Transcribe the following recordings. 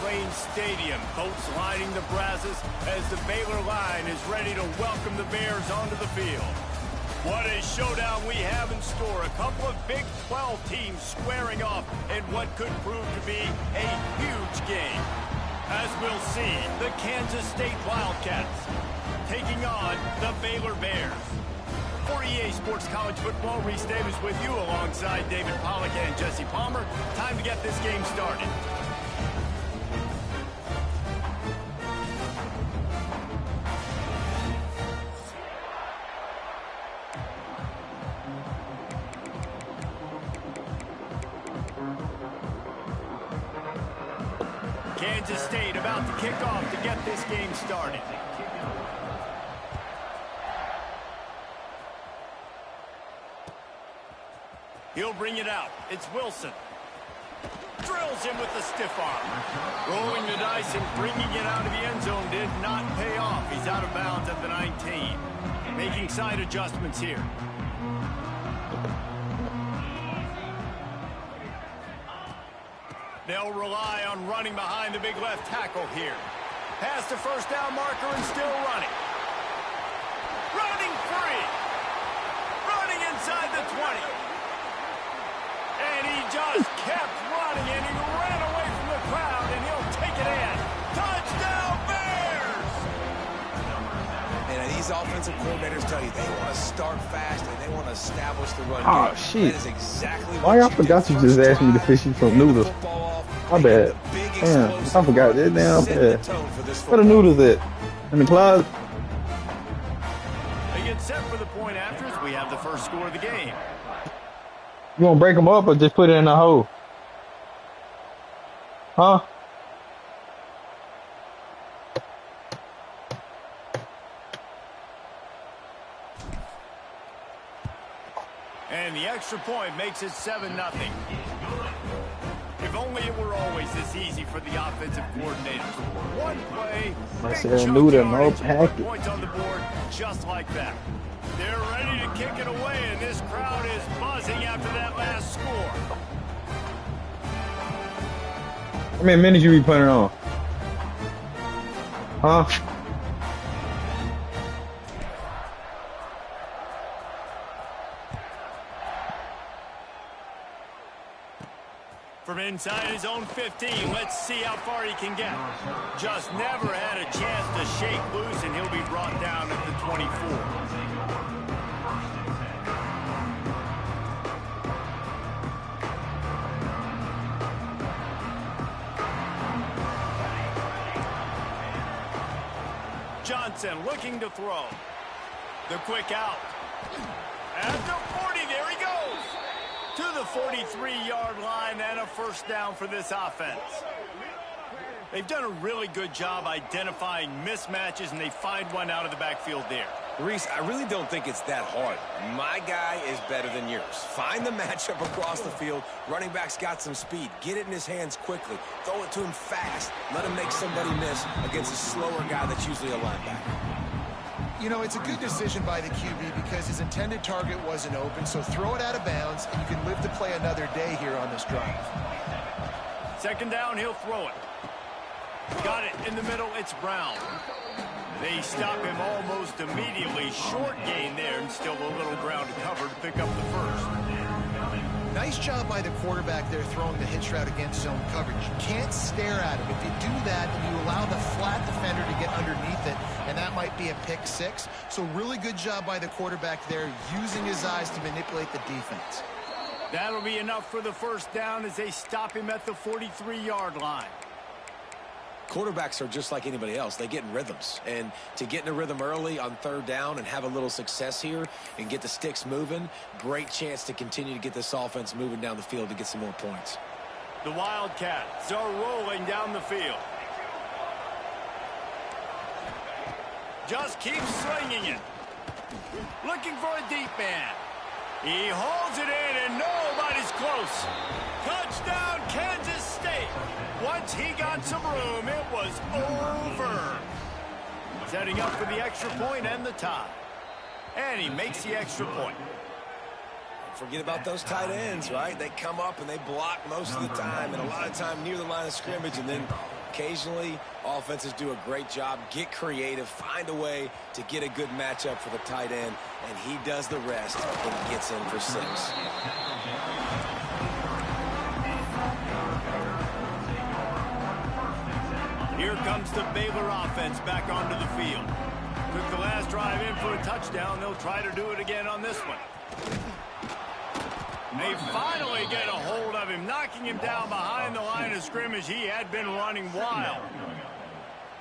Plains Stadium, boats lining the brasses as the Baylor line is ready to welcome the Bears onto the field. What a showdown we have in store. A couple of Big 12 teams squaring off in what could prove to be a huge game. As we'll see, the Kansas State Wildcats taking on the Baylor Bears. For EA Sports College Football, Reese Davis with you alongside David Pollack and Jesse Palmer. Time to get this game started. Kansas State about to kick off to get this game started. He'll bring it out. It's Wilson. Drills him with the stiff arm. Rolling the dice and bringing it out of the end zone did not pay off. He's out of bounds at the 19. Making side adjustments here. They'll rely on running behind the big left tackle here. Past the first down marker and still running. Running free. Running inside the 20. And he just kept running, and he ran away from the crowd, and he'll take it in. Touchdown, Bears! And these offensive coordinators tell you they want to start fast and they want to establish the run game. Oh, shit. That is exactly why y'all forgot you just asked me to fish you some noodles? My bad. Damn, I forgot that. Damn, bad. Where the noodles at? In the closet? They get set for the point after as we have the first score of the game. You want to break them up or just put it in the hole? Huh? And the extra point makes it 7-0. If only it were always this easy for the offensive coordinators. One play, big chunk yardage, and points on the board just like that. They're ready to kick it away, and this crowd is buzzing after that last score. How many minutes you be putting on? Huh? From inside his own 15, let's see how far he can get. Just never had a chance to shake loose, and he'll be brought down at the 24. Johnson looking to throw. The quick out. At the 40, there he goes. To the 43-yard line and a first down for this offense. They've done a really good job identifying mismatches, and they find one out of the backfield there. Reese, I really don't think it's that hard. My guy is better than yours. Find the matchup across the field. Running back's got some speed. Get it in his hands quickly. Throw it to him fast. Let him make somebody miss against a slower guy that's usually a linebacker. You know, it's a good decision by the QB because his intended target wasn't open, so throw it out of bounds, and you can live to play another day here on this drive. Second down, he'll throw it. Got it in the middle, it's Brown. They stop him almost immediately. Short gain there, and still a little ground to cover to pick up the first. Nice job by the quarterback there throwing the hitch route against zone coverage. You can't stare at him. If you do that, and you allow the flat defender to get underneath it, and that might be a pick six. So really good job by the quarterback there, using his eyes to manipulate the defense. That'll be enough for the first down as they stop him at the 43-yard line. Quarterbacks are just like anybody else. They get in rhythms. And to get in a rhythm early on third down and have a little success here and get the sticks moving, great chance to continue to get this offense moving down the field to get some more points. The Wildcats are rolling down the field. Just keeps swinging it. Looking for a deep man. He holds it in, and nobody's close. Touchdown, Kansas State. Once he got some room, it was over. Setting up for the extra point and the tie. And he makes the extra point. Forget about those tight ends, right? They come up and they block most of the time, and a lot of time near the line of scrimmage, and then occasionally offenses do a great job, get creative, find a way to get a good matchup for the tight end, and he does the rest and gets in for 6. Here comes the Baylor offense back onto the field. Took the last drive in for a touchdown. They'll try to do it again on this one. They finally get a hold of him, knocking him down behind the line of scrimmage. He had been running wild.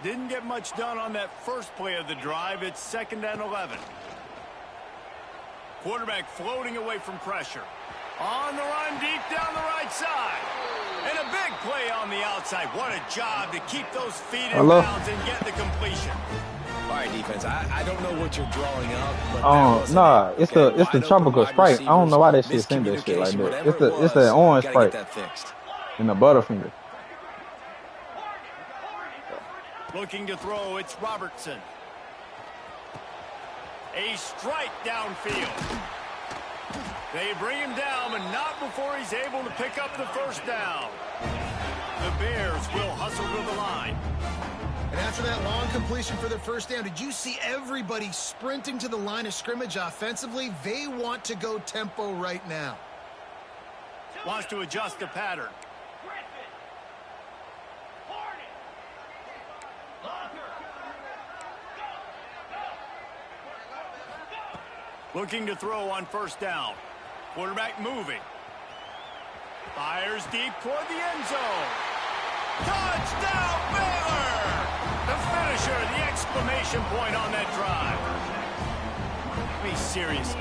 Didn't get much done on that first play of the drive. It's 2nd and 11. Quarterback floating away from pressure. On the run, deep down the right side. And a big play on the outside. What a job to keep those feet in bounds and get the completion. All right, defense, I don't know what you're drawing up. But nah, it's the tropical Sprite. I don't know why that shit's in that shit like that. It's the orange Sprite and the Butterfinger. Looking to throw, it's Robertson. A strike downfield. They bring him down, but not before he's able to pick up the first down. The Bears will hustle to the line. And after that long completion for their first down, did you see everybody sprinting to the line of scrimmage offensively? They want to go tempo right now. Wants to adjust the pattern. Looking to throw on first down. Quarterback moving. Fires deep toward the end zone. Touchdown, Baylor! The finisher, the exclamation point on that drive. I mean, seriously,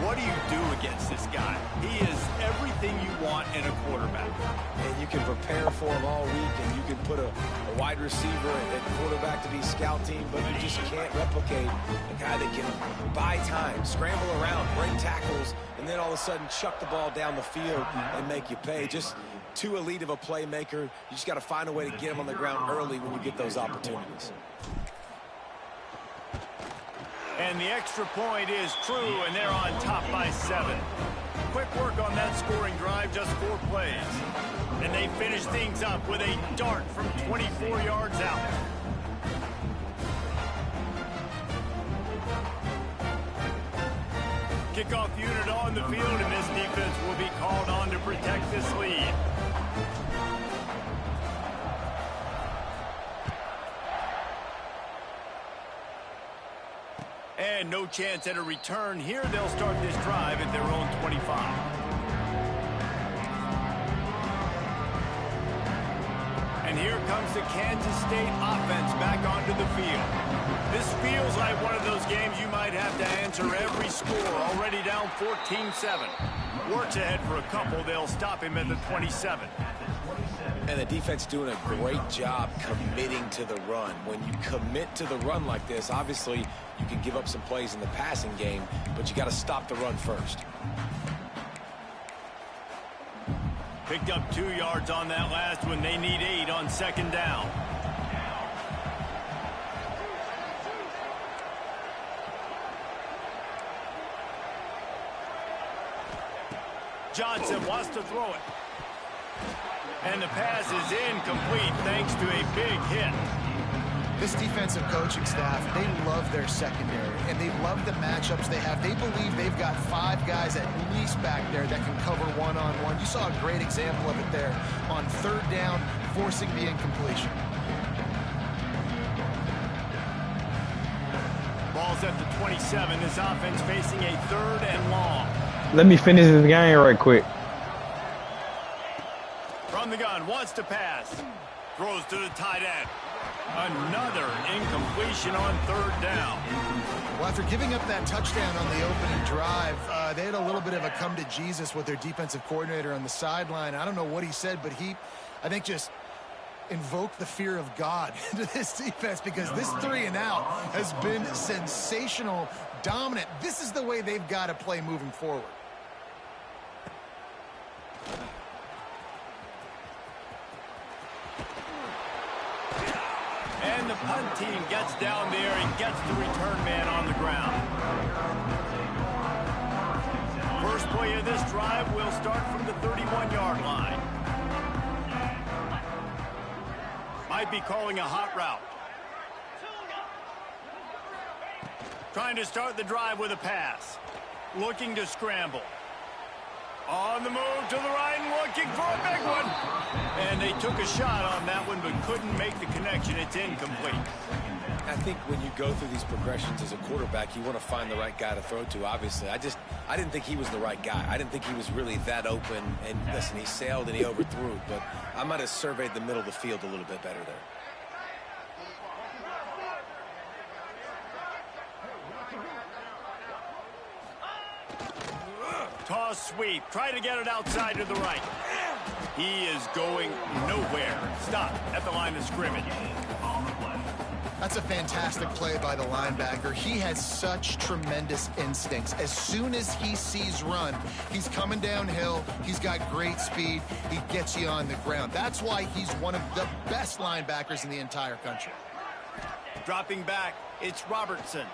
what do you do against this guy? He is everything you want in a quarterback. And you can prepare for him all week, and you can put a wide receiver at quarterback to be scout team, but you just can't replicate a guy that can buy time, scramble around, break tackles, and then all of a sudden chuck the ball down the field and make you pay. Just too elite of a playmaker. You just got to find a way to get him on the ground early when you get those opportunities. And the extra point is true, and they're on top by 7. Quick work on that scoring drive, just 4 plays. And they finish things up with a dart from 24 yards out. Kickoff unit on the field, and this defense will be called on to protect this lead. And no chance at a return here. They'll start this drive at their own 25. And here comes the Kansas State offense back onto the field. This feels like one of those games you might have to answer every score. Already down 14-7. Works ahead for a couple. They'll stop him at the 27. And the defense doing a great job committing to the run. When you commit to the run like this, obviously you can give up some plays in the passing game, but you got to stop the run first. Picked up 2 yards on that last one. They need 8 on 2nd down. Johnson wants to throw it. And the pass is incomplete thanks to a big hit. This defensive coaching staff, they love their secondary, and they love the matchups they have. They believe they've got 5 guys at least back there that can cover one-on-one. You saw a great example of it there on 3rd down, forcing the incompletion. Ball's at the 27. This offense facing a 3rd and long. Let me finish this game right quick. From the gun, wants to pass. Throws to the tight end. Another incompletion on 3rd down. Well, after giving up that touchdown on the opening drive, they had a little bit of a come to Jesus with their defensive coordinator on the sideline. I don't know what he said, but he, I think, just invoked the fear of God into this defense, because this 3 and out has been sensational, dominant. This is the way they've got to play moving forward. And the punt team gets down there and gets the return man on the ground. First play of this drive will start from the 31-yard line. Might be calling a hot route. Trying to start the drive with a pass. Looking to scramble. On the move to the right and looking for a big one. And they took a shot on that one but couldn't make the connection. It's incomplete. I think when you go through these progressions as a quarterback, you want to find the right guy to throw to, obviously. I didn't think he was the right guy. I didn't think he was really that open. And listen, he sailed and he overthrew, but I might have surveyed the middle of the field a little bit better there. Toss sweep. Try to get it outside to the right. He is going nowhere. Stop at the line of scrimmage. That's a fantastic play by the linebacker. He has such tremendous instincts. As soon as he sees run, he's coming downhill. He's got great speed. He gets you on the ground. That's why he's one of the best linebackers in the entire country. Dropping back, it's Robertson.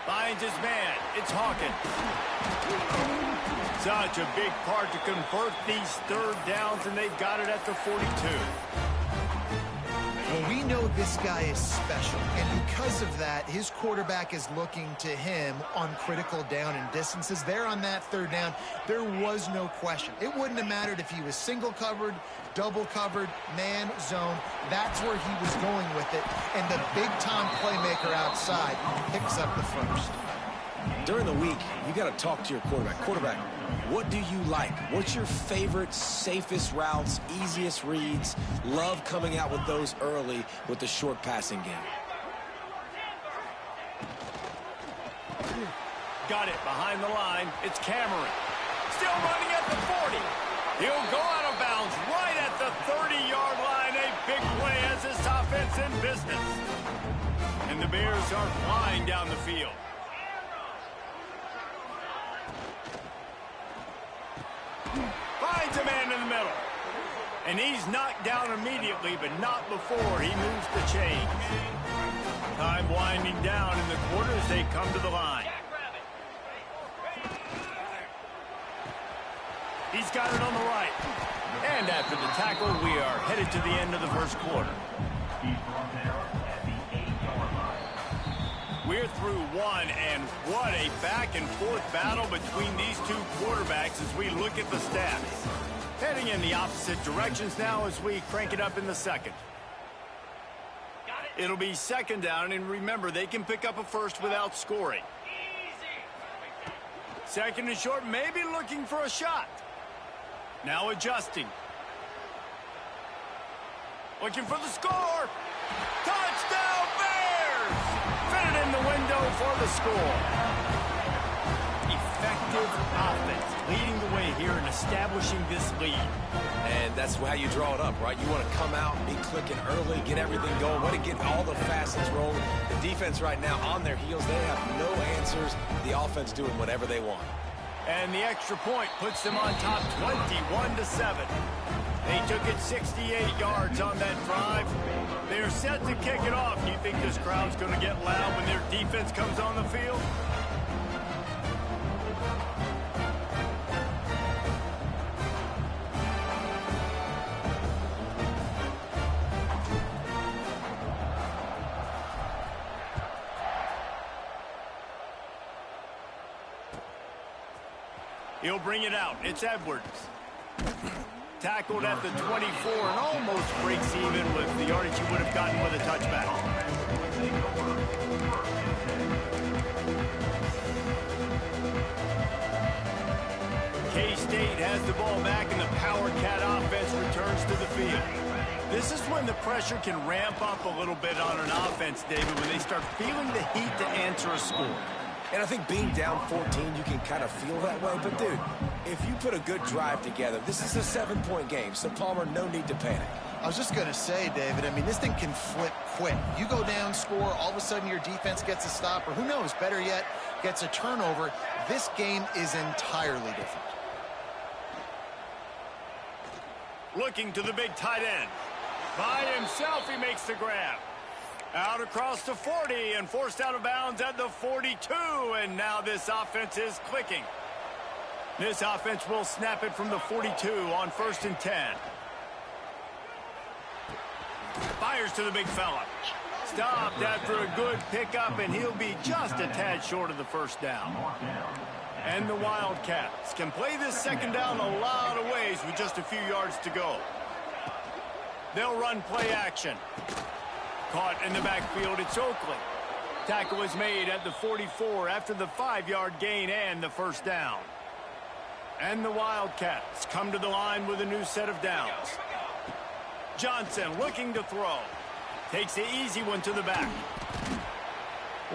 Finds his man. It's Hawkins. Such a big part to convert these third downs, and they've got it at the 42. Well, we know this guy is special, and because of that, his quarterback is looking to him on critical down and distances. There on that third down, there was no question. It wouldn't have mattered if he was single covered, double covered, man, zone. That's where he was going with it, and the big-time playmaker outside picks up the first. During the week, you got to talk to your quarterback. Quarterback, what do you like? What's your favorite, safest routes, easiest reads? Love coming out with those early with the short passing game. Got it behind the line. It's Cameron. Still running at the 40. He'll go out of bounds right at the 30-yard line. A big play as this offense in business. And the Bears are flying down the field. Finds a man in the middle. And he's knocked down immediately, but not before he moves the chains. Time winding down in the quarter as they come to the line. He's got it on the right. And after the tackle, we are headed to the end of the first quarter. We're through one, and what a back-and-forth battle between these two quarterbacks as we look at the stats. Heading in the opposite directions now as we crank it up in the second. It'll be second down, and remember, they can pick up a first without scoring. Second and short, maybe looking for a shot. Now adjusting. Looking for the score. Touchdown, Bears! Fit it in the window for the score. Effective offense leading the way here and establishing this lead. And that's how you draw it up, right? You want to come out, be clicking early, get everything going, want to get all the facets rolling. The defense right now on their heels, they have no answers. The offense doing whatever they want. And the extra point puts them on top 21-7. They took it 68 yards on that drive. They're set to kick it off. Do you think this crowd's going to get loud when their defense comes on the field? He'll bring it out. It's Edwards. Tackled at the 24 and almost breaks even with the yardage he would have gotten with a touchback. K-State has the ball back and the Power Cat offense returns to the field. This is when the pressure can ramp up a little bit on an offense, David, when they start feeling the heat to answer a score. And I think being down 14, you can kind of feel that way. But, dude, if you put a good drive together, this is a 7-point game. So, Palmer, no need to panic. I was just going to say, David, I mean, this thing can flip quick. You go down, score, all of a sudden your defense gets a stop, or who knows, better yet, gets a turnover. This game is entirely different. Looking to the big tight end. By himself, he makes the grab. Out across the 40 and forced out of bounds at the 42. And now this offense is clicking. This offense will snap it from the 42 on 1st and 10. Fires to the big fella. Stopped after a good pickup, and he'll be just a tad short of the first down. And the Wildcats can play this second down a lot of ways with just a few yards to go. They'll run play action. Caught in the backfield, it's Oakley. Tackle is made at the 44 after the 5-yard gain and the first down. And the Wildcats come to the line with a new set of downs. Johnson looking to throw. Takes the easy one to the back.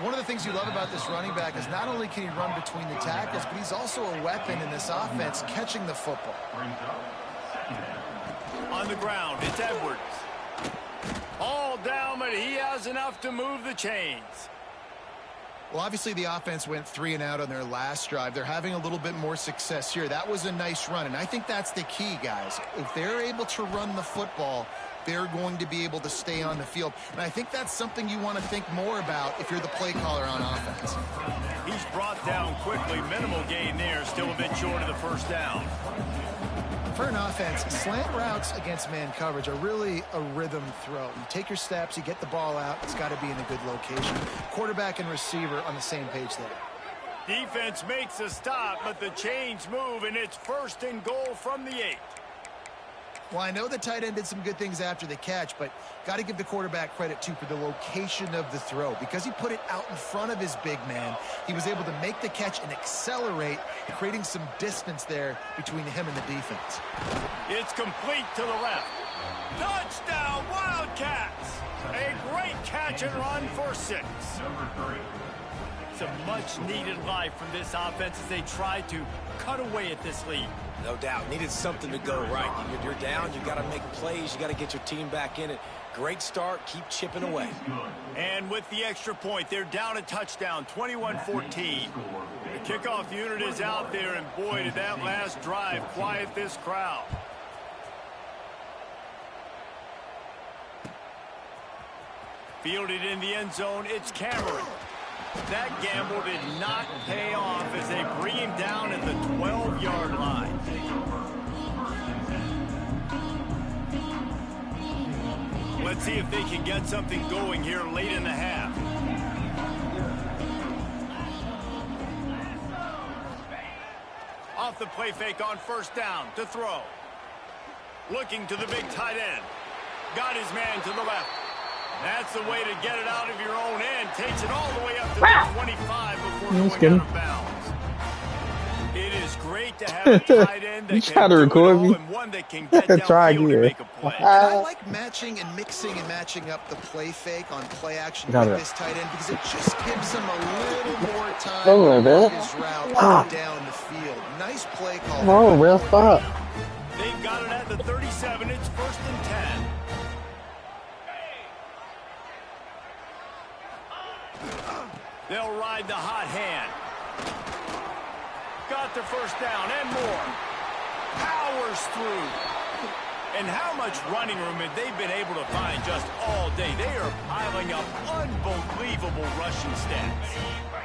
One of the things you love about this running back is not only can he run between the tackles, but he's also a weapon in this offense catching the football. On the ground, it's Edwards. All down, but he has enough to move the chains. Well, obviously the offense went 3 and out on their last drive. They're having a little bit more success here. That was a nice run, and I think that's the key, guys. If they're able to run the football, they're going to be able to stay on the field. And I think that's something you want to think more about if you're the play caller on offense. He's brought down quickly. Minimal gain there. Still a bit short of the first down. For an offense, slant routes against man coverage are really a rhythm throw. You take your steps, you get the ball out. It's got to be in a good location. Quarterback and receiver on the same page there. Defense makes a stop, but the chains move, and it's 1st and goal from the 8. Well, I know the tight end did some good things after the catch, but got to give the quarterback credit, too, for the location of the throw. Because he put it out in front of his big man, he was able to make the catch and accelerate, creating some distance there between him and the defense. It's complete to the left. Touchdown, Wildcats! A great catch and run for 6. It's a much-needed life from this offense as they try to cut away at this lead. No doubt. Needed something to go right. You're down. You got to make plays. You got to get your team back in it. Great start. Keep chipping away. And with the extra point, they're down a touchdown, 21-14. The kickoff unit is out there, and boy, did that last drive quiet this crowd. Fielded in the end zone, it's Cameron. That gamble did not pay off as they bring him down at the 12-yard line. Let's see if they can get something going here late in the half. Off the play fake on 1st down to throw. Looking to the big tight end. Got his man to the left. That's the way to get it out of your own end. Takes it all the way up to the 25 before going out of bounds. It is great to have a tight end that can do it all and one that can get downfield and make a play. And I like matching and mixing and matching up the play fake on play action with this tight end because it just gives him a little more time to run his route down the field. Nice play call. Oh, real spot. They've got it at the 37. It's 1st and 10. They'll ride the hot hand. Got the first down and more. Powers through. And how much running room have they been able to find just all day? They are piling up unbelievable rushing stats.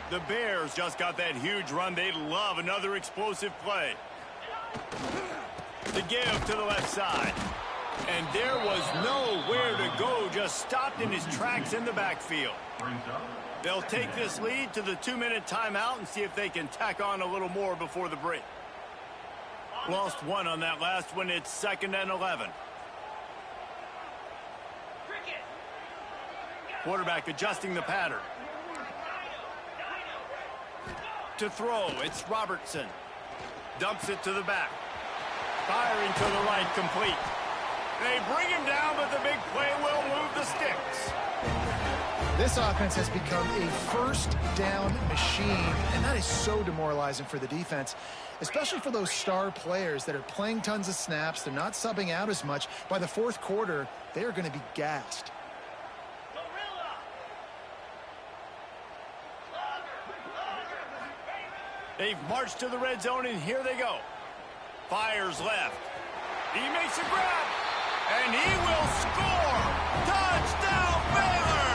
The Bears just got that huge run. They love another explosive play. The give to the left side. And there was nowhere to go. Just stopped in his tracks in the backfield. They'll take this lead to the 2-minute timeout and see if they can tack on a little more before the break. Lost 1 on that last one. It's 2nd and 11. Quarterback adjusting the pattern. To throw, it's Robertson. Dumps it to the back. Firing to the right, complete. They bring him down, but the big play will move the sticks. This offense has become a 1st down machine, and that is so demoralizing for the defense, especially for those star players that are playing tons of snaps. They're not subbing out as much. By the 4th quarter, they are going to be gassed. They've marched to the red zone, and here they go. Fires left. He makes a grab, and he will score. Touchdown, Baylor!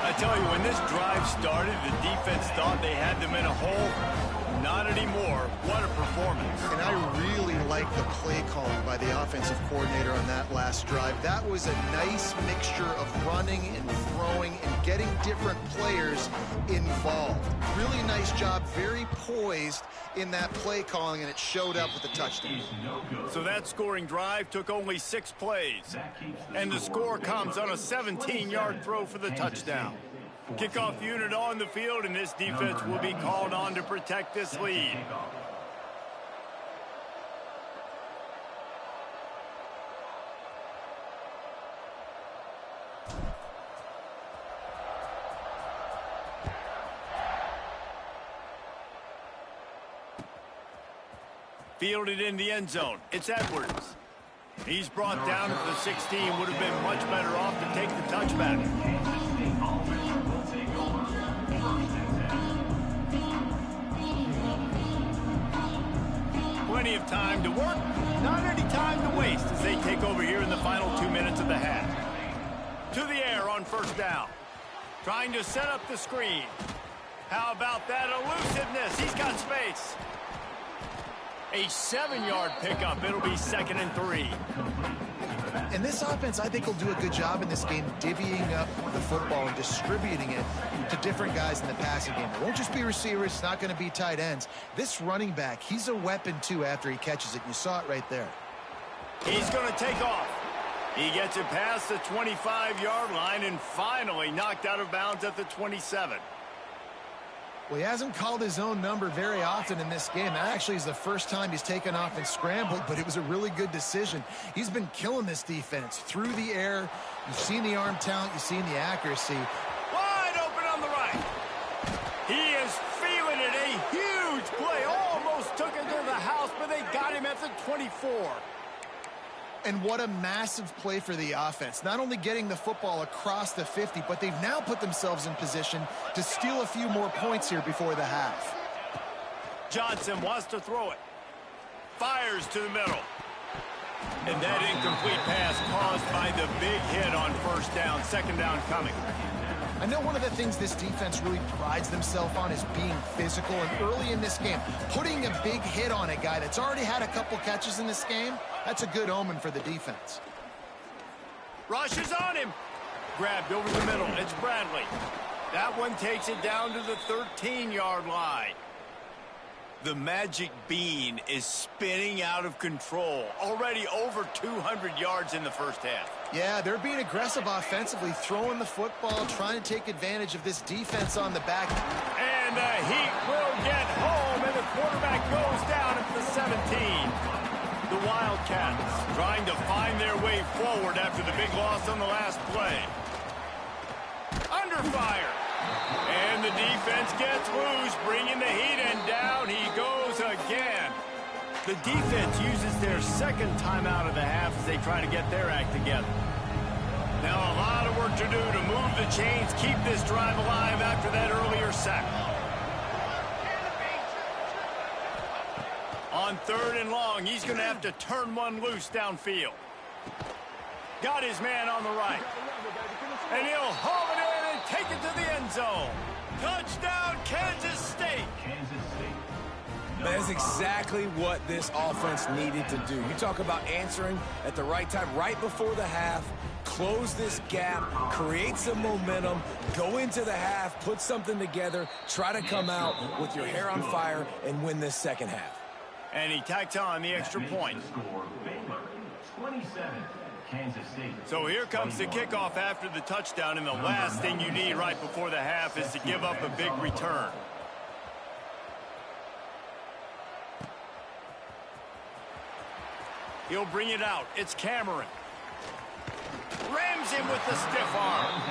I tell you, when this drive started, the defense thought they had them in a hole. Not anymore. What a performance. And I really like the play calling by the offensive coordinator on that last drive. That was a nice mixture of running and throwing and getting different players involved. Really nice job, very poised in that play calling, and it showed up with a touchdown. So that scoring drive took only 6 plays. And the score comes on a 17-yard throw for the touchdown. Kickoff unit on the field, and this defense will be called on to protect this lead. Fielded in the end zone. It's Edwards. He's brought down at the 16. Would have been much better off to take the touchback. Plenty of time to work, not any time to waste as they take over here in the final 2 minutes of the half. To the air on first down. Trying to set up the screen. How about that elusiveness? He's got space. A 7-yard pickup. It'll be 2nd and 3. And this offense, I think, will do a good job in this game divvying up the football and distributing it to different guys in the passing game. It won't just be receivers. It's not going to be tight ends. This running back, he's a weapon, too, after he catches it. You saw it right there. He's going to take off. He gets it past the 25-yard line and finally knocked out of bounds at the 27. Well, he hasn't called his own number very often in this game. That actually is the first time he's taken off and scrambled, but it was a really good decision. He's been killing this defense through the air. You've seen the arm talent. You've seen the accuracy. Wide open on the right. He is feeling it. A huge play. Almost took it to the house, but they got him at the 24. And what a massive play for the offense. Not only getting the football across the 50, but they've now put themselves in position to steal a few more points here before the half. Johnson wants to throw it. Fires to the middle. And that incomplete pass caused by the big hit on first down. 2nd down coming. I know one of the things this defense really prides themselves on is being physical, and early in this game, putting a big hit on a guy that's already had a couple catches in this game, that's a good omen for the defense. Rush is on him. Grabbed over the middle. It's Bradley. That one takes it down to the 13-yard line. The magic bean is spinning out of control. Already over 200 yards in the first half. Yeah, they're being aggressive offensively, throwing the football, trying to take advantage of this defense on the back. And the Heat will get home, and the quarterback goes down at the 17. The Wildcats trying to find their way forward after the big loss on the last play. Under fire. And the defense gets loose, bringing the Heat, and down he goes again. The defense uses their second timeout of the half as they try to get their act together. Now a lot of work to do to move the chains, keep this drive alive after that earlier sack. On 3rd and long, he's going to have to turn one loose downfield. Got his man on the right. And he'll haul it in and take it to the end zone. Touchdown, Kansas State. That's exactly what this offense needed to do. You talk about answering at the right time, right before the half, close this gap, create some momentum, go into the half, put something together, try to come out with your hair on fire and win this second half. And he tacks on the extra point. So here comes the kickoff after the touchdown, and the last thing you need right before the half is to give up a big return. He'll bring it out. It's Cameron. Rams him with the stiff arm.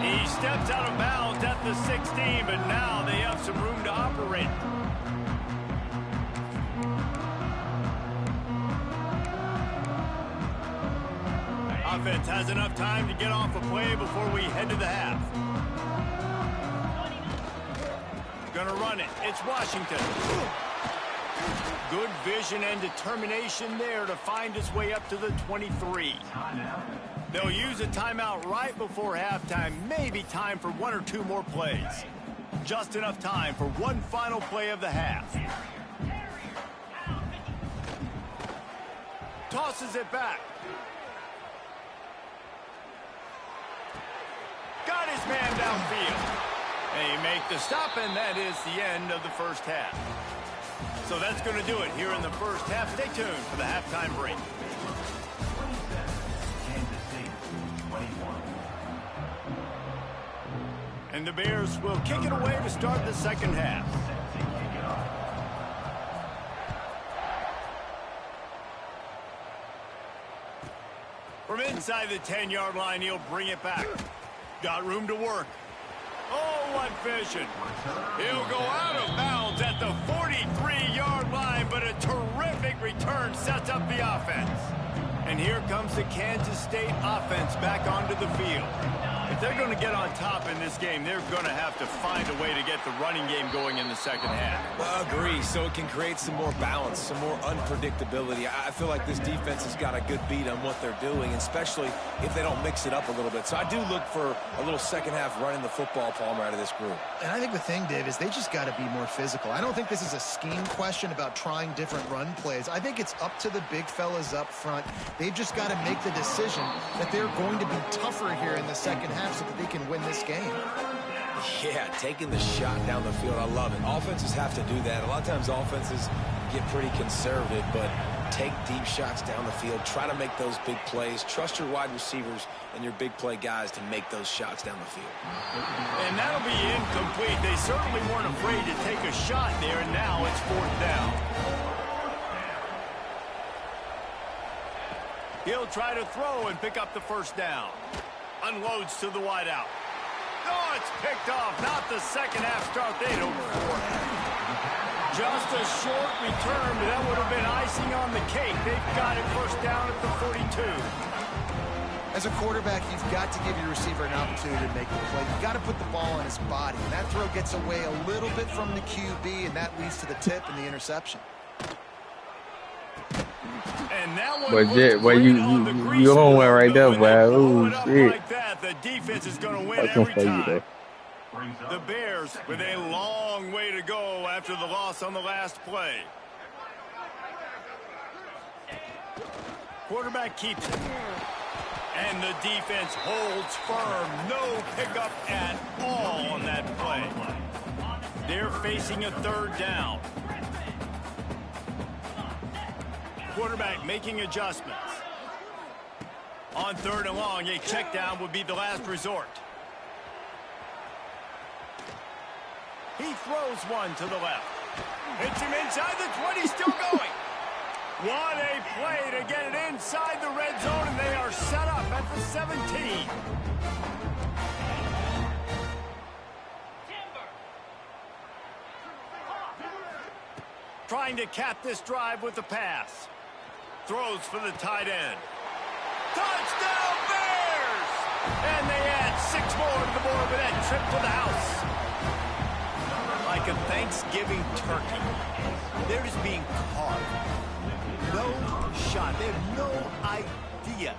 He steps out of bounds at the 16, but now they have some room to operate. Offense has enough time to get off a play before we head to the half. Gonna run it. It's Washington. Good vision and determination there to find his way up to the 23. They'll use a timeout right before halftime. Maybe time for 1 or 2 more plays. just enough time for one final play of the half. Tosses it back. Got his man downfield. They make the stop, and that is the end of the first half. So that's going to do it here in the first half. Stay tuned for the halftime break. And the Bears will kick it away to start the second half. From inside the 10-yard line, he'll bring it back. Got room to work. Oh, what vision. He'll go out of bounds at the 43-yard line, but a terrific return sets up the offense. And here comes the Kansas State offense back onto the field. If they're going to get on top in this game, they're going to have to find a way to get the running game going in the second half. I agree, so it can create some more balance, some more unpredictability. I feel like this defense has got a good beat on what they're doing, especially if they don't mix it up a little bit. So I do look for a little second half running the football, Palmer, out of this group. And I think the thing, Dave, is they just got to be more physical. I don't think this is a scheme question about trying different run plays. I think it's up to the big fellas up front. They've just got to make the decision that they're going to be tougher here in the second half so that they can win this game. Yeah, taking the shot down the field, I love it. Offenses have to do that. A lot of times offenses get pretty conservative, but take deep shots down the field. Try to make those big plays. Trust your wide receivers and your big play guys to make those shots down the field. And that'll be incomplete. They certainly weren't afraid to take a shot there, and now it's fourth down. He'll try to throw and pick up the first down. Unloads to the wideout. Oh, it's picked off. Not the second half start they'd hoped for. Just a short return, but that would have been icing on the cake. They've got it first down at the 42. As a quarterback, you've got to give your receiver an opportunity to make the play. You've got to put the ball on his body. And that throw gets away a little bit from the QB, and that leads to the tip and the interception. And that one you on one right there, boy. Oh, shit. Like that, the defense is going to win every time. The Bears with a long way to go after the loss on the last play. Quarterback keeps it. And the defense holds firm. No pickup at all on that play. They're facing a third down. Quarterback making adjustments. On third and long, a check down would be the last resort. He throws one to the left. Hits him inside the 20, still going. What a play to get it inside the red zone, and they are set up at the 17. Trying to cap this drive with the pass. Throws for the tight end. Touchdown Bears! And they add 6 more to the board with that trip to the house. Like a Thanksgiving turkey. They're just being carved. No shot. They have no idea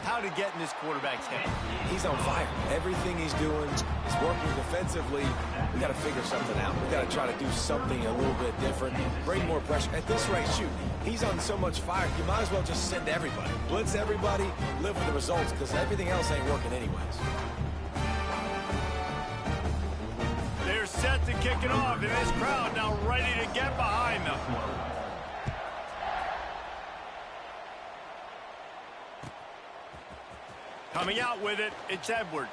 how to get in this quarterback's head. He's on fire. Everything he's doing is working defensively. We got to figure something out. We got to try to do something a little bit different. Bring more pressure. At this rate, shoot, he's on so much fire, you might as well just send everybody. Blitz everybody, live with the results, because everything else ain't working anyways. They're set to kick it off, and this crowd now ready to get behind them. Coming out with it, it's Edwards.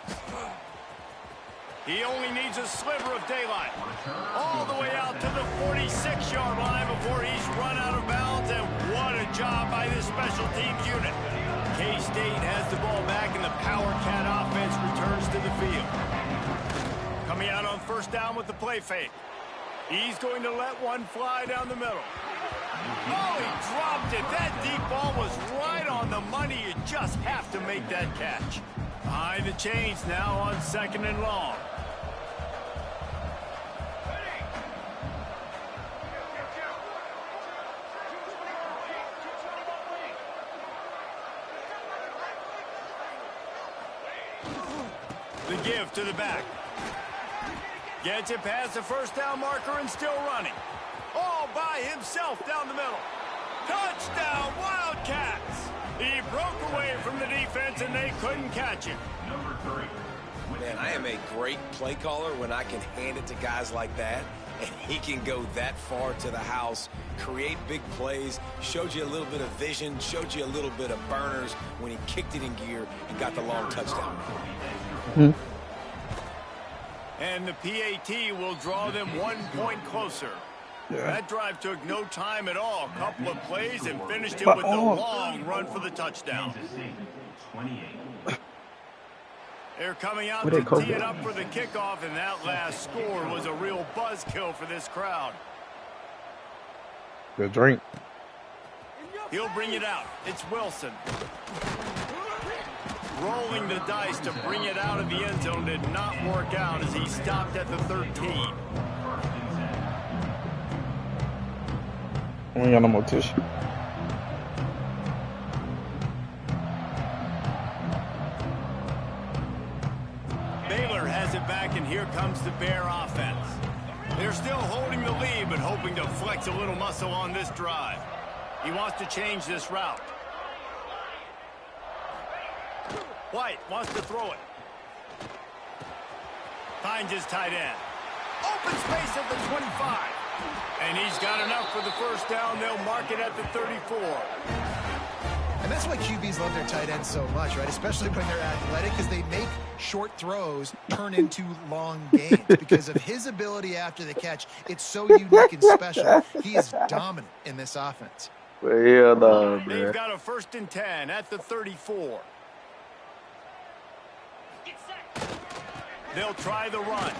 He only needs a sliver of daylight. All the way out to the 46-yard line before he's run out of bounds, and what a job by this special teams unit. K-State has the ball back, and the Power Cat offense returns to the field. Coming out on first down with the play fake. He's going to let one fly down the middle. Oh, he dropped it. That deep ball was right on the money. You just have to make that catch. Behind the chains now on second and long. The give to the back. Gets it past the first down marker and still running. All by himself down the middle. Touchdown, Wildcats! He broke away from the defense and they couldn't catch him. Man, I am a great play caller when I can hand it to guys like that. And he can go that far to the house, create big plays, showed you a little bit of vision, showed you a little bit of burners when he kicked it in gear and got the long touchdown. Mm-hmm. And the PAT will draw them 1 point closer. Yeah. That drive took no time at all. A couple of plays and finished it with a long run for the touchdown. They're coming out to tee it up for the kickoff, and that last score was a real buzzkill for this crowd. Good drink. He'll bring it out. It's Wilson. Rolling the dice to bring it out of the end zone did not work out as he stopped at the 13. We ain't got no more tissue. Baylor has it back, and here comes the Bear offense. They're still holding the lead, but hoping to flex a little muscle on this drive. He wants to change this route. White wants to throw it. Finds his tight end. Open space at the 25. And he's got enough for the first down. They'll mark it at the 34. And that's why QBs love their tight ends so much, right? Especially when they're athletic, because they make short throws turn into long gains. Because of his ability after the catch, it's so unique and special. He is dominant in this offense. Well, no, man. They've got a 1st and 10 at the 34. They'll try the run.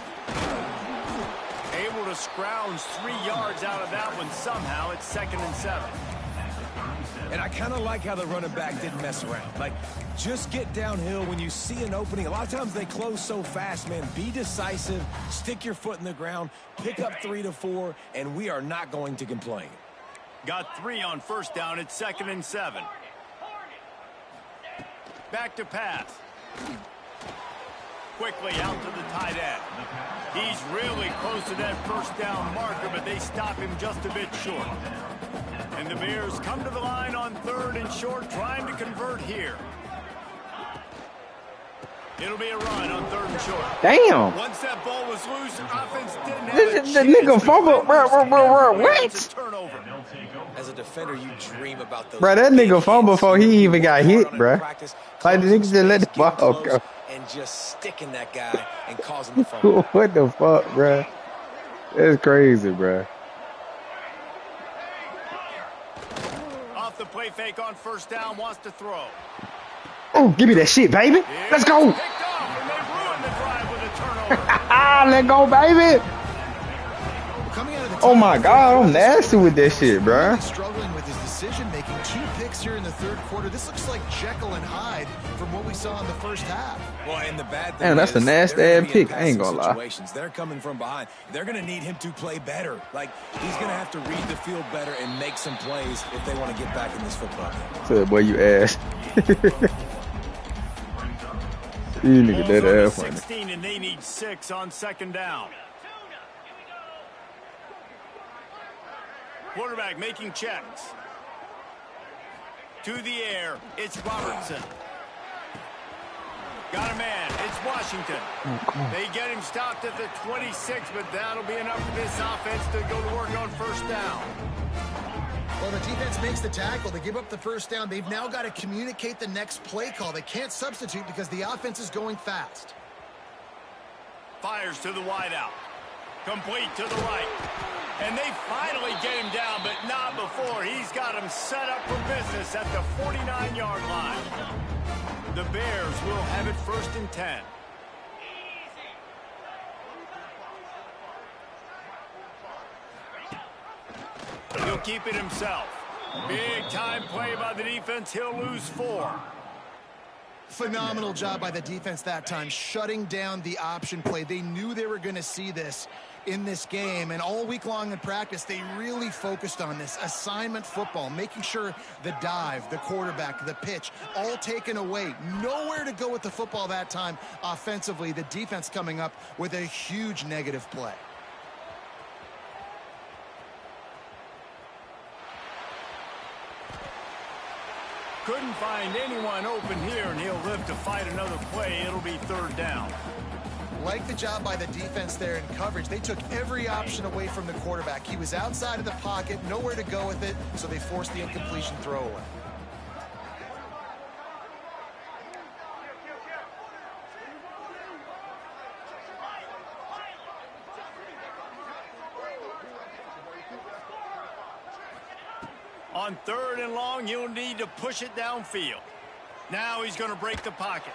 Able to scrounge 3 yards out of that one somehow. It's 2nd and 7. And I kind of like how the running back didn't mess around. Like, just get downhill when you see an opening. A lot of times they close so fast, man. Be decisive, stick your foot in the ground, pick up 3 to 4, and we are not going to complain. Got 3 on 1st down. It's 2nd and 7. Back to pass. Quickly out to the tight end. He's really close to that 1st down marker, but they stop him just a bit short. And the Bears come to the line on 3rd and short, trying to convert here. It'll be a run on 3rd and short. Damn. Once that ball was loose, offense didn't have the nigga fumbled. What? As a defender, you dream about those. Bro, that nigga fumbled before he even got hit, bro. Like, the nigga just let the ball go. And just sticking that guy and causing the fumble. What the fuck, bro? That's crazy, bro. Off the play fake on 1st down, wants to throw. Oh, give me that shit, baby. Let's go. Let's go, baby. Oh my God, I'm nasty with that shit, bro. Struggling with his decision making. 2 picks here in the 3rd quarter. This looks like Jekyll and Hyde from what we saw in the 1st half. Well, and the bad thing Man, that's a nasty ass pick. I ain't gonna lie. They're coming from behind. They're gonna need him to play better. Like, he's gonna have to read the field better and make some plays if they want to get back in this football game. So, boy, you ass. You nigga dead ass funny. 16 and they need 6 on 2nd down. Quarterback making checks. To the air, it's Robertson. Got a man, it's Washington. They get him stopped at the 26, but that'll be enough for this offense to go to work on 1st down. Well, the defense makes the tackle. They give up the 1st down. They've now got to communicate the next play call. They can't substitute because the offense is going fast. Fires to the wideout. Complete to the right. And they finally get him down, but not before. He's got him set up for business at the 49-yard line. The Bears will have it 1st and 10. He'll keep it himself. Big time play by the defense. He'll lose 4. Phenomenal job by the defense that time, shutting down the option play. They knew they were going to see this in this game, and all week long in practice, they really focused on this assignment football, making sure the dive, the quarterback, the pitch, all taken away. Nowhere to go with the football that time offensively. The defense coming up with a huge negative play. Couldn't find anyone open here, and he'll live to fight another play. It'll be 3rd down. Like the job by the defense there in coverage. They took every option away from the quarterback. He was outside of the pocket, nowhere to go with it, so they forced the incompletion throw away. On 3rd and long, you'll need to push it downfield. Now he's going to break the pocket.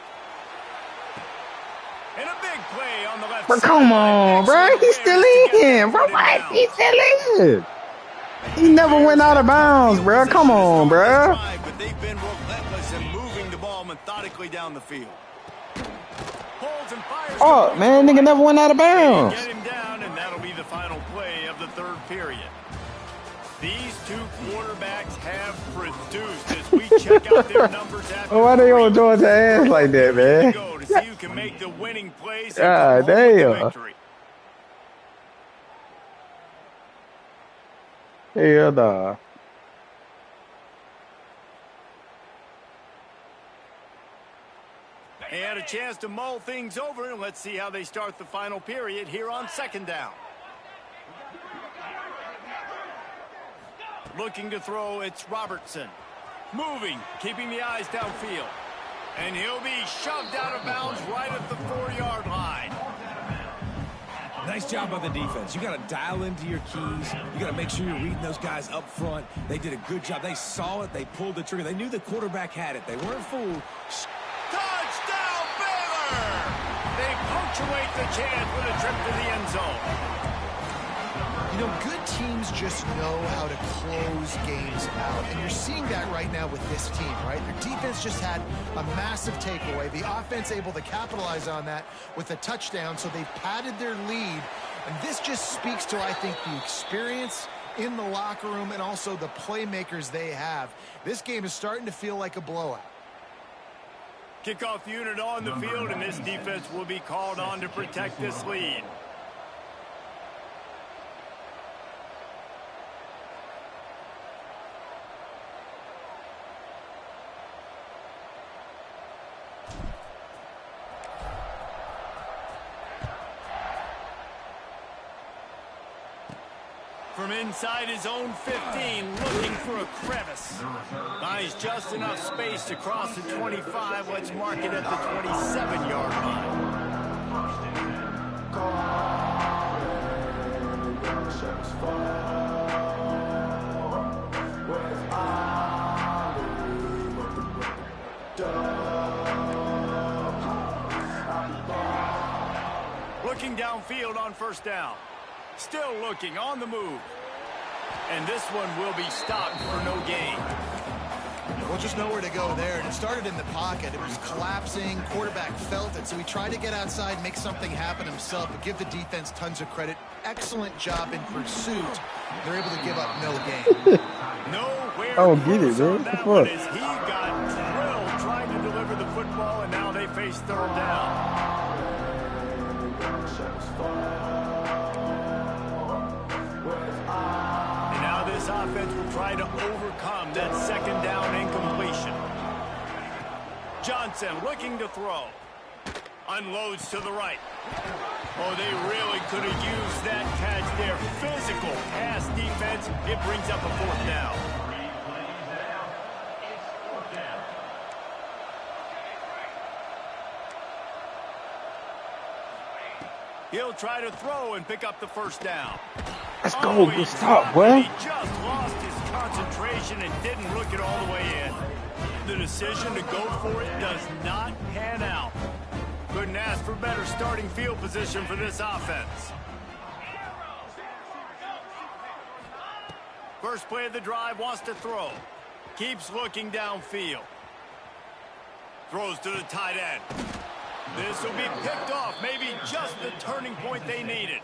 And a big play on the left But side. come on, bro. He's still in. Bro, what? He's still in. He never went out of bounds, bro. Come on, bro. But they've been relentless in moving the ball methodically down the field. Holds and fires. Oh, man, nigga never went out of bounds. Get him down, and that'll be the final play of the 3rd period. These two quarterbacks have produced as we check out their numbers after. Why they on Georgia ass like that, man? Go to see who can make the winning plays. God damn. Hell nah. And a chance to mull things over, and let's see how they start the final period here on 2nd down. Looking to throw, it's Robertson. Moving, keeping the eyes downfield. And he'll be shoved out of bounds right at the 4-yard line. Nice job by the defense. You got to dial into your keys. You got to make sure you're reading those guys up front. They did a good job. They saw it. They pulled the trigger. They knew the quarterback had it. They weren't fooled. Touchdown, Baylor! They punctuate the chance with a trip to the end zone. You know, good teams just know how to close games out, and you're seeing that right now with this team, right? Their defense just had a massive takeaway. The offense able to capitalize on that with a touchdown, so they've padded their lead, and this just speaks to, I think, the experience in the locker room and also the playmakers they have. This game is starting to feel like a blowout. Kickoff unit on the field, and this defense will be called on to protect this lead. From inside his own 15, looking for a crevice. Finds just enough space to cross the 25. Let's mark it at the 27-yard line. Looking downfield on 1st down. Still looking on the move. And this one will be stopped for no gain. Well, just nowhere to go there. And it started in the pocket. It was collapsing. Quarterback felt it. So he tried to get outside, make something happen himself, but give the defense tons of credit. Excellent job in pursuit. They're able to give up no gain. Nowhere I don't get it, man. that What? one is he got drilled trying to deliver the football, and now they face 3rd down. This offense will try to overcome that 2nd down incompletion. Johnson looking to throw. Unloads to the right. Oh, they really could have used that catch there. Physical pass defense. It brings up a 4th down. He'll try to throw and pick up the 1st down. Let's go. Good stop, boy. He just lost his concentration and didn't look it all the way in. The decision to go for it does not pan out. Couldn't ask for better starting field position for this offense. First play of the drive, wants to throw. Keeps looking downfield. Throws to the tight end. This will be picked off. Maybe just the turning point they needed.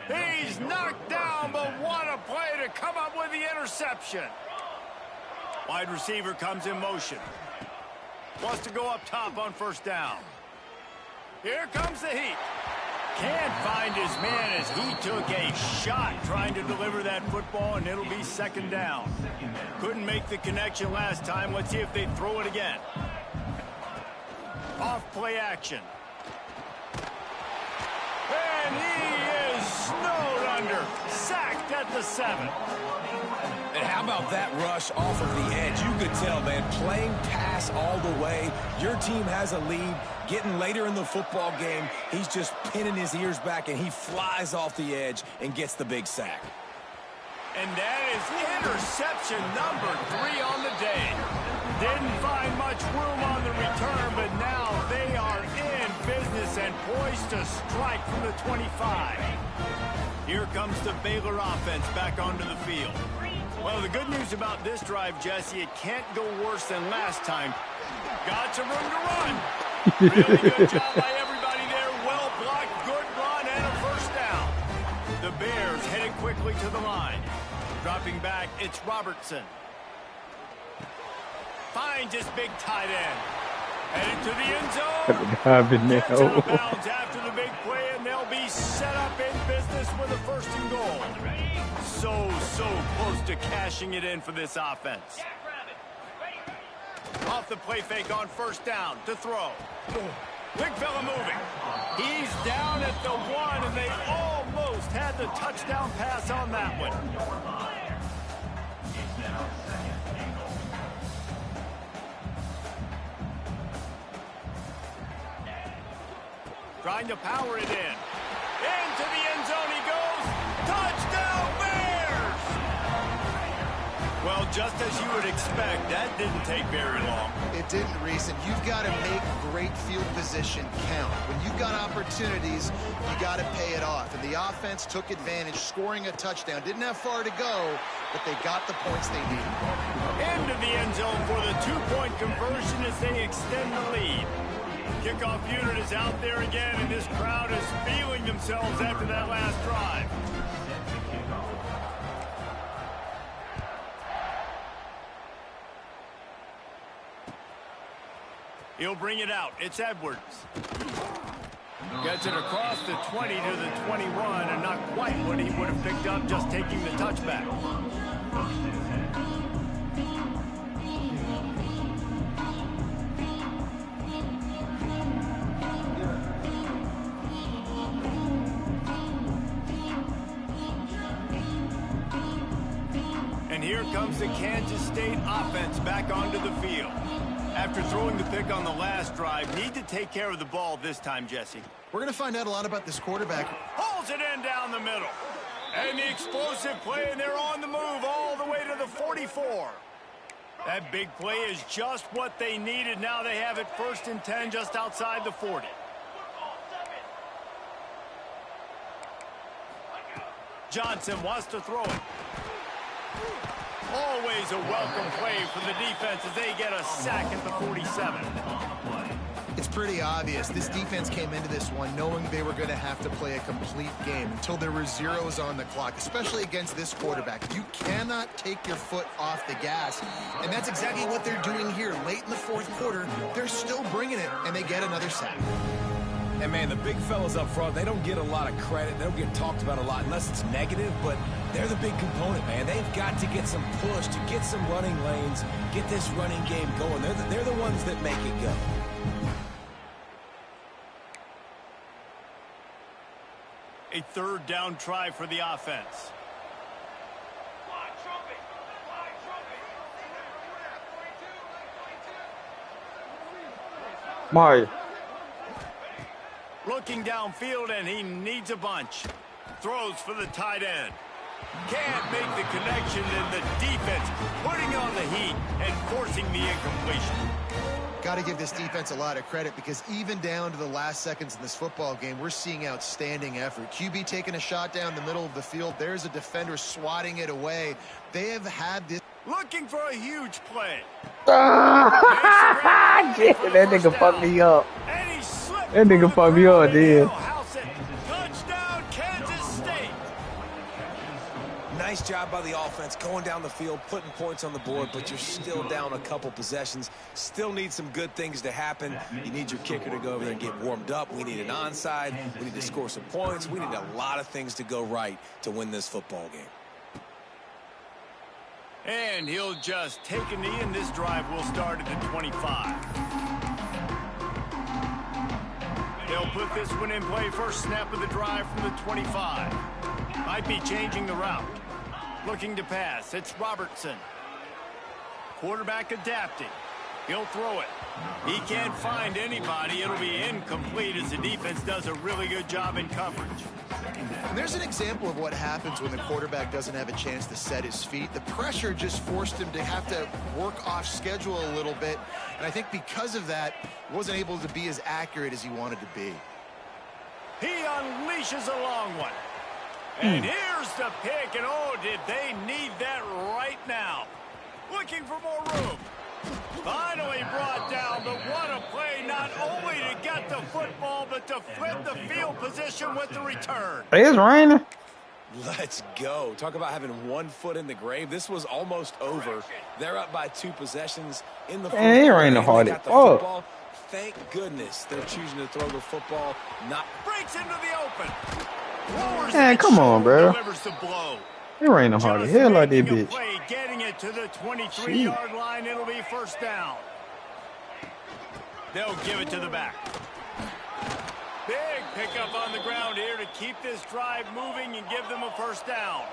He's knocked down, but what a play to come up with the interception. Wide receiver comes in motion. Wants to go up top on first down. Here comes the heat. Can't find his man as he took a shot trying to deliver that football, and it'll be second down. Couldn't make the connection last time. Let's see if they throw it again. Off play action. And he is snowed under. Sacked at the 7. And how about that rush off of the edge? You could tell, man, playing pass all the way. Your team has a lead. Getting later in the football game, he's just pinning his ears back, and he flies off the edge and gets the big sack. And that is interception number 3 on the day. Didn't find much room on the return, but now they are in business and poised to strike from the 25. Here comes the Baylor offense back onto the field. Well, the good news about this drive, Jesse, it can't go worse than last time. Got some room to run. Really good job by everybody there. Well blocked, good run, and a first down. The Bears headed quickly to the line. Dropping back, it's Robertson. Finds his big tight end. Headed to the end zone. Gets out of bounds after the big play, and they'll be set up in business with a first and goal. So close to cashing it in for this offense. Off the play fake on first down to throw. Big fella moving. He's down at the 1, and they almost had the touchdown pass on that one. Trying to power it in. Into the end zone he goes. Touchdown Bears! Well, just as you would expect, that didn't take very long. It didn't, Reese, and you've got to make great field position count. When you've got opportunities, you got to pay it off. And the offense took advantage, scoring a touchdown. Didn't have far to go, but they got the points they needed. Into the end zone for the 2-point conversion as they extend the lead. Kickoff unit is out there again, and this crowd is feeling themselves after that last drive. He'll bring it out. It's Edwards. Gets it across the 20 to the 21, and not quite what he would have picked up just taking the touchback. And here comes the Kansas State offense back onto the field. After throwing the pick on the last drive, need to take care of the ball this time, Jesse. We're going to find out a lot about this quarterback. Hauls it in down the middle. And the explosive play, and they're on the move all the way to the 44. That big play is just what they needed. Now they have it 1st and 10 just outside the 40. Johnson wants to throw it. Always a welcome play for the defense as they get a sack at the 47. It's pretty obvious. This defense came into this one knowing they were going to have to play a complete game until there were zeros on the clock, especially against this quarterback. You cannot take your foot off the gas, and that's exactly what they're doing here. Late in the 4th quarter, they're still bringing it, and they get another sack. And, man, the big fellas up front, they don't get a lot of credit. They don't get talked about a lot unless it's negative, but they're the big component, man. They've got to get some push, to get some running lanes, get this running game going. They're the ones that make it go. A 3rd down try for the offense. Mario. Looking downfield, and he needs a bunch. Throws for the tight end. Can't make the connection, and the defense putting on the heat and forcing the incompletion. Got to give this defense a lot of credit because even down to the last seconds in this football game, we're seeing outstanding effort. QB taking a shot down the middle of the field. There's a defender swatting it away. They have had this. Looking for a huge play. Ah, shit, that nigga fucked me up. That nigga fucked me up, dude. Touchdown, Kansas State. Nice job by the offense going down the field, putting points on the board, but you're still down a couple possessions. Still need some good things to happen. You need your kicker to go over there and get warmed up. We need an onside. We need to score some points. We need a lot of things to go right to win this football game. And he'll just take a knee, and this drive will start at the 25. They'll put this one in play. First snap of the drive from the 25. Might be changing the route. Looking to pass. It's Robertson. Quarterback adapting. He'll throw it. He can't find anybody. It'll be incomplete as the defense does a really good job in coverage. And there's an example of what happens when the quarterback doesn't have a chance to set his feet. The pressure just forced him to have to work off schedule a little bit. And I think because of that, he wasn't able to be as accurate as he wanted to be. He unleashes a long one. And here's the pick. And oh, did they need that right now. Looking for more room. Finally brought down, but what a play, not only to get the football, but to flip the field position with the return. It's raining. Let's go. Talk about having 1 foot in the grave. This was almost over. They're up by 2 possessions in the fourth quarter. It ain't hard at all. Thank goodness they're choosing to throw the football. Not breaks into the open. Man, come on, bro. Delivers the blow. It ain't no hard as hell like that bitch. Play, getting it to the 23-yard line. It'll be first down. They'll give it to the back. Big pickup on the ground here to keep this drive moving and give them a first down.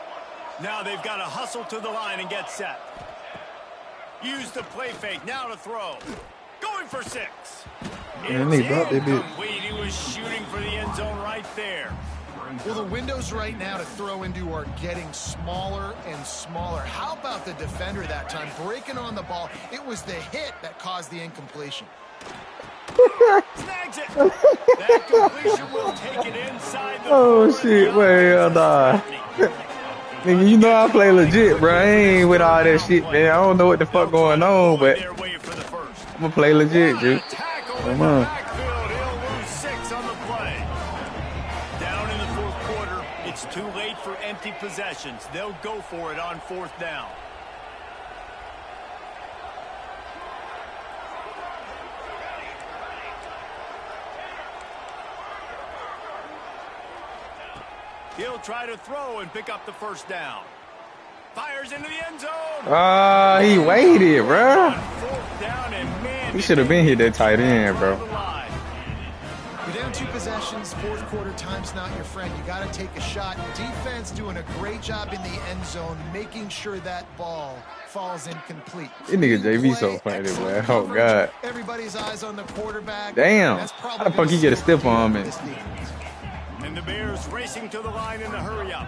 Now they've got to hustle to the line and get set. Use the play fake. Now to throw. Going for 6. Man, they brought that bitch. He was shooting for the end zone right there. Well, the windows right now to throw into are getting smaller and smaller. How about the defender that time breaking on the ball? It was the hit that caused the incompletion. Snags it. That completion will take it inside the oh, shit. Well, nah. Nigga, you know I play legit, bro. I ain't with all that shit, man. I don't know what the fuck going on, but I'm going to play legit, dude. Come on. It's too late for empty possessions. They'll go for it on 4th down. He'll try to throw and pick up the first down. Fires into the end zone. He waited, bro. 4th down, and man, He should have been here that tight end, bro. You're down 2 possessions, 4th quarter, time's not your friend. You got to take a shot. Defense doing a great job in the end zone, making sure that ball falls incomplete. This nigga JV so funny, man. Oh, God. Everybody's eyes on the quarterback. Damn. How the fuck he get a stiff arm in? And the Bears racing to the line in the hurry-up.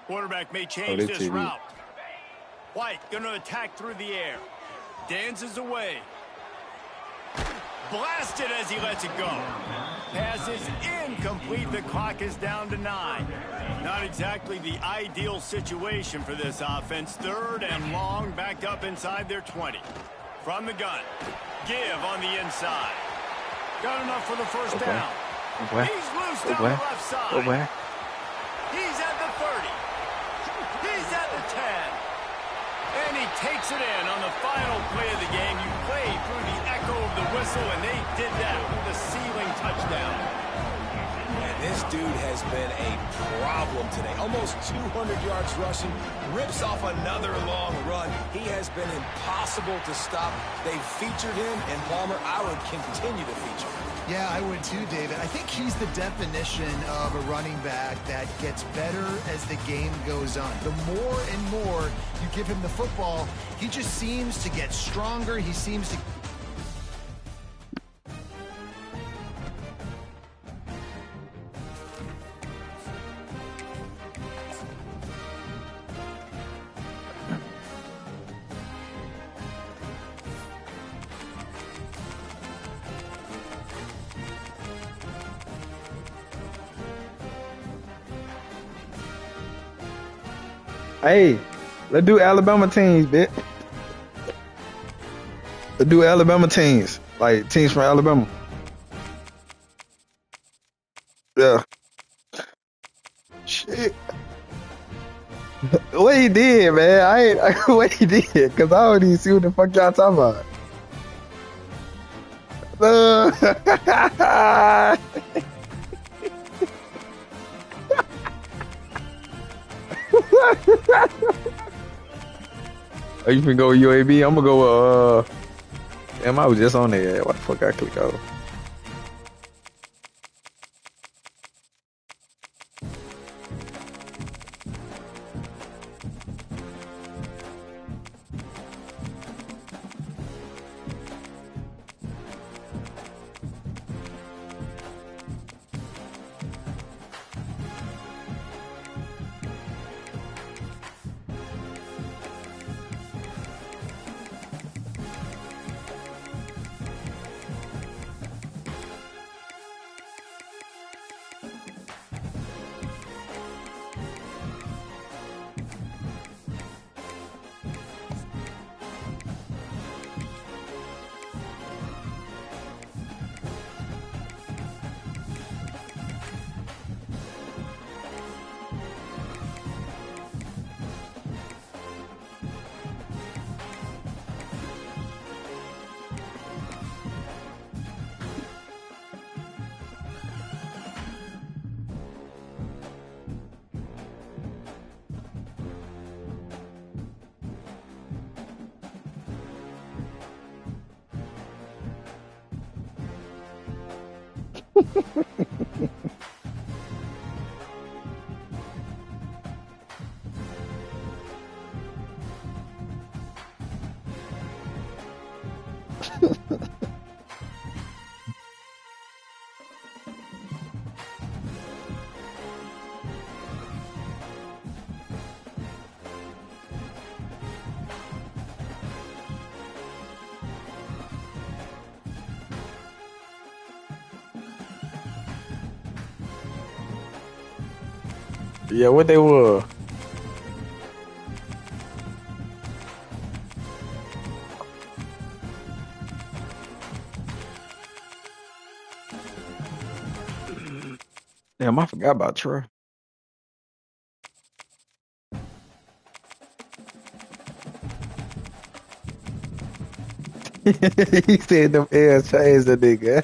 Quarterback may change this route. White going to attack through the air. Dances away. Blasted as he lets it go. Pass is incomplete. The clock is down to 9. Not exactly the ideal situation for this offense. 3rd and long, backed up inside their 20. From the gun. Give on the inside. Got enough for the first down. He's loose down the left side. He's at the 30. He's at the 10. And he takes it in on the final play of the game. You play through the echo of the whistle, and they did that with a ceiling touchdown. And this dude has been a problem today. Almost 200 yards rushing. Rips off another long run. He has been impossible to stop. They featured him, and Palmer, I would continue to feature him. Yeah, I would too, David. I think he's the definition of a running back that gets better as the game goes on. The more and more you give him the football, he just seems to get stronger. He seems to... Hey, let's do Alabama teams, bitch. Let's do Alabama teams. Like teams from Alabama. Yeah. Shit. What he did, man? I ain't what he did, cause I don't even see what the fuck y'all talking about. Oh, you finna go with UAB? I'm gonna go with damn, I was just on there. What the fuck I click over? Yeah, what they were. Damn, I forgot about Troy. He said them L's changed the nigga.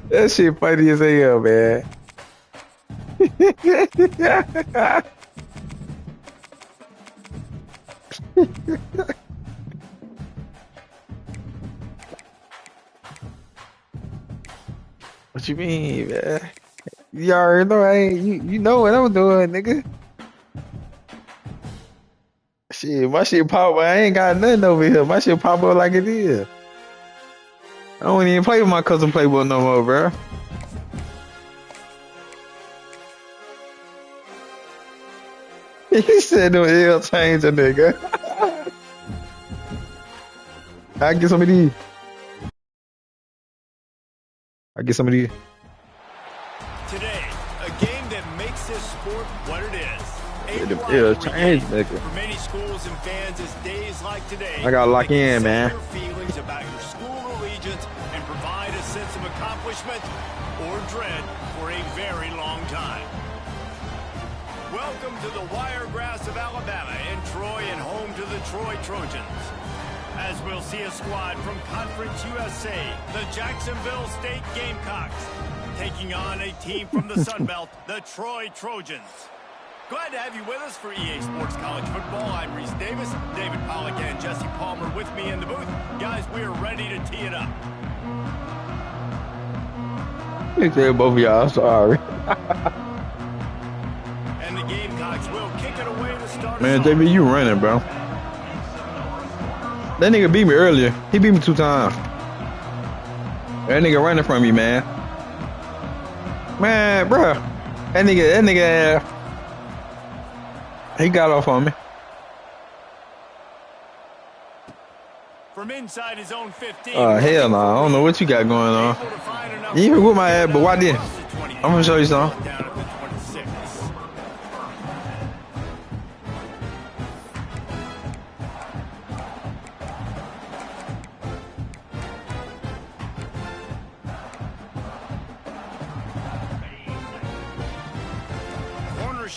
That shit funny as hell, man. What you mean, man? You already know I ain't, you know what I'm doing, nigga. Shit, my shit pop up. I ain't got nothing over here. My shit pop up like it is. I don't even play with my custom playbook no more, bro. He said no L change a nigga. I get some of these. I get some of these. Today, a game that makes this sport what it is. L change, nigga. For many schools and fans, it's days like today. I gotta lock in, man. Your feelings about your school allegiance and provide a sense of accomplishment or dread for a very long time. Welcome to the Wiregrass of Alabama in Troy and home to the Troy Trojans. As we'll see a squad from Conference USA, the Jacksonville State Gamecocks, taking on a team from the Sun Belt, the Troy Trojans. Glad to have you with us for EA Sports College Football. I'm Reese Davis, David Pollack and Jesse Palmer with me in the booth. Guys, we are ready to tee it up. Let me tell both of y'all, sorry. And the Gamecocks will kick it away to start. Man, JB, you running, bro. That nigga beat me earlier. He beat me 2 times. That nigga running from me, man. Man, bro. That nigga, he got off on me. From inside his own 15. Oh, hell no. I don't know what you got going on. You even with my ass, but why didn't? I'm gonna show you something.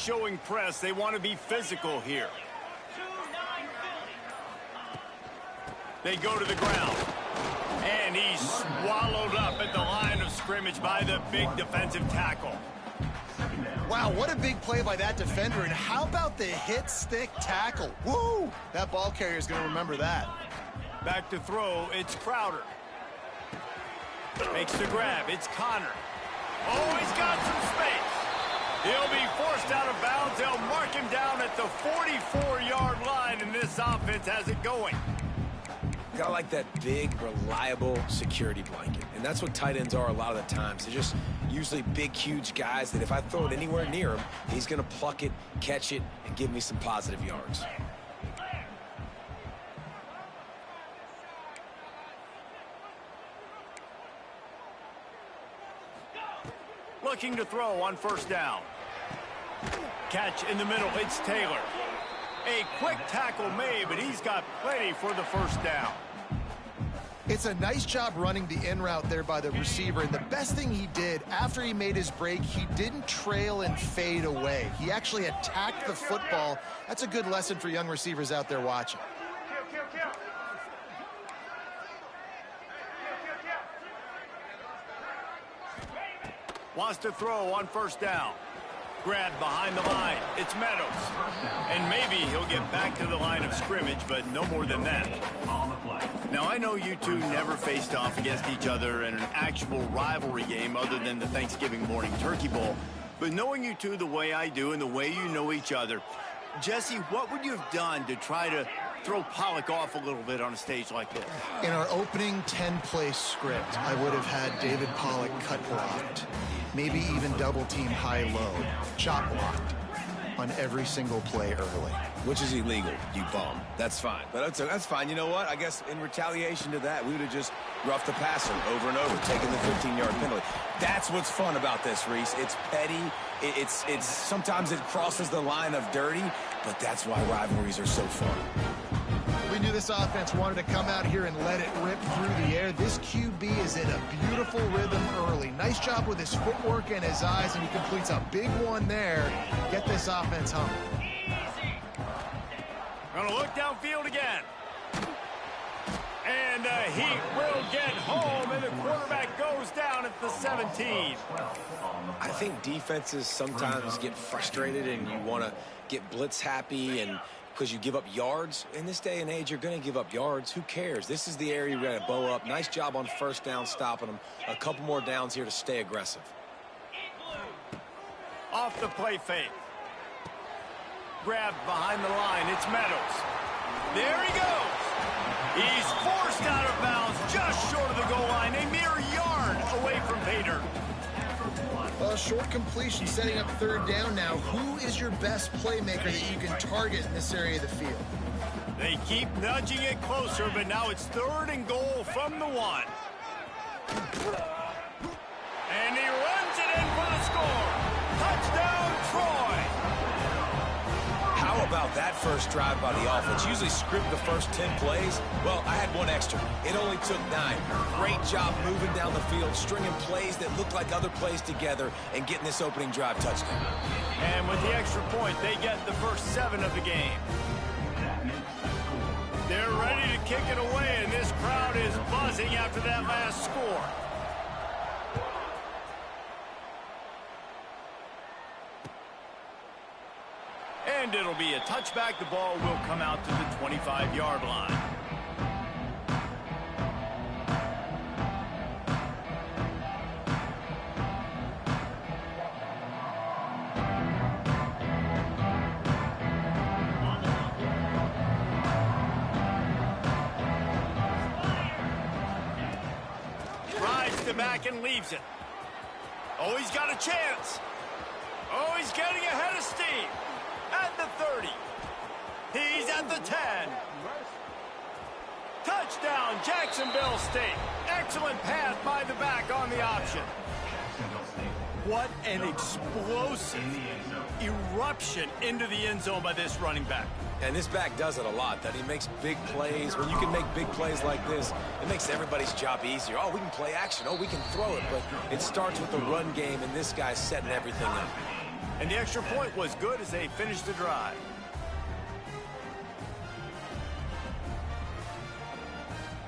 showing press. They want to be physical here. They go to the ground. And he's swallowed up at the line of scrimmage by the big defensive tackle. Wow, what a big play by that defender. And how about the hit stick tackle? Woo! That ball carrier is going to remember that. Back to throw, it's Crowder. Makes the grab, it's Connor. Oh, he's got some space. He'll be forced out of bounds. They'll mark him down at the 44-yard line, and this offense has it going. Got like that big, reliable security blanket. And that's what tight ends are a lot of the times. They're just usually big, huge guys that if I throw it anywhere near him, he's going to pluck it, catch it, and give me some positive yards. Looking to throw on first down. Catch in the middle, it's Taylor. A quick tackle made, but he's got plenty for the first down. It's a nice job running the in route there by the receiver. And the best thing he did after he made his break, he didn't trail and fade away. He actually attacked the football. That's a good lesson for young receivers out there watching. Wants to throw on first down. Grab behind the line. It's Meadows. And maybe he'll get back to the line of scrimmage, but no more than that. Now, I know you two never faced off against each other in an actual rivalry game other than the Thanksgiving morning Turkey Bowl. But knowing you two the way I do and the way you know each other, Jesse, what would you have done to try to throw Pollock off a little bit on a stage like this? In our opening 10-play script, I would have had David Pollock cut blocked. Maybe even double-team high-low, chop blocked on every single play early. Which is illegal, you bum. That's fine. But that's fine. You know what? I guess in retaliation to that, we would have just roughed the passer over and over, taking the 15-yard penalty. That's what's fun about this, Reese. It's petty. It's sometimes it crosses the line of dirty, but that's why rivalries are so fun. We knew this offense wanted to come out here and let it rip through the air. This QB is in a beautiful rhythm early. Nice job with his footwork and his eyes, and he completes a big one there. Get this offense home. Gonna look downfield again. And he will get home, and the quarterback goes down at the 17. I think defenses sometimes get frustrated and you want to get blitz happy and because you give up yards. In this day and age, you're going to give up yards. Who cares? This is the area you're going to bow up. Nice job on first down, stopping them. A couple more downs here to stay aggressive. Off the play fake. Grabbed behind the line. It's Meadows. There he goes. He's forced out of bounds just short of the goal line. A mere yard away from Pater. Short completion, setting up third down now. Who is your best playmaker that you can target in this area of the field? They keep nudging it closer, but now it's third and goal from the 1. And he runs it in for the score. Touchdown, Troy. How about that first drive by the offense? Usually script the first 10 plays. Well, I had one extra. It only took 9. Great job moving down the field, stringing plays that look like other plays together, and getting this opening drive touchdown. And with the extra point, they get the first 7 of the game. They're ready to kick it away, and this crowd is buzzing after that last score. And it'll be a touchback. The ball will come out to the 25-yard line. Drives to back and leaves it. Oh, he's got a chance. Oh, he's getting ahead of steam. At the 30. He's at the 10. Touchdown, Jacksonville State. Excellent pass by the back on the option. What an explosive eruption into the end zone by this running back. And this back does it a lot, that he makes big plays. When you can make big plays like this, it makes everybody's job easier. Oh, we can play action. Oh, we can throw it. But it starts with the run game, and this guy's setting everything up. And the extra point was good as they finished the drive.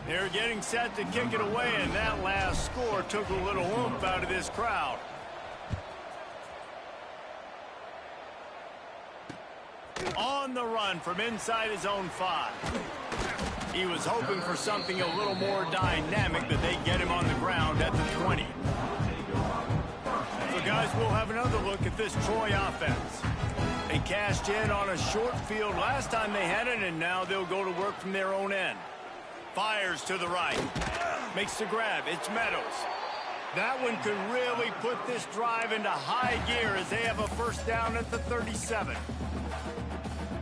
They're getting set to kick it away, and that last score took a little oomph out of this crowd. On the run from inside his own 5. He was hoping for something a little more dynamic, that they get him on the ground at the 20. So, guys, we'll have another look at this Troy offense. They cashed in on a short field last time they had it, and now they'll go to work from their own end. Fires to the right. Makes the grab. It's Meadows. That one could really put this drive into high gear as they have a first down at the 37.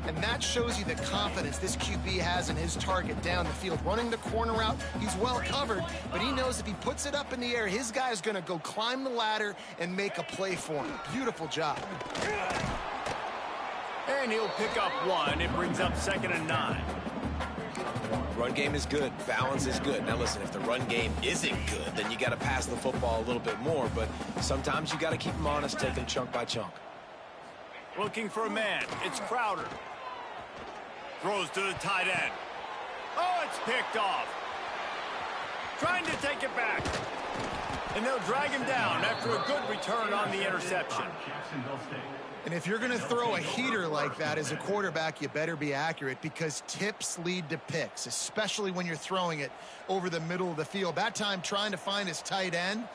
And that shows you the confidence this QB has in his target down the field. Running the corner route, he's well covered, but he knows if he puts it up in the air, his guy is going to go climb the ladder and make a play for him. Beautiful job. And he'll pick up 1. It brings up 2nd and 9. Run game is good. Balance is good. Now, listen, if the run game isn't good, then you got to pass the football a little bit more, but sometimes you got to keep them honest, take them chunk by chunk. Looking for a man. It's Crowder. Throws to the tight end. Oh, it's picked off. Trying to take it back. And they'll drag him down after a good return on the interception. And if you're going to throw a heater like that as a quarterback, you better be accurate, because tips lead to picks, especially when you're throwing it over the middle of the field. That time, trying to find his tight end,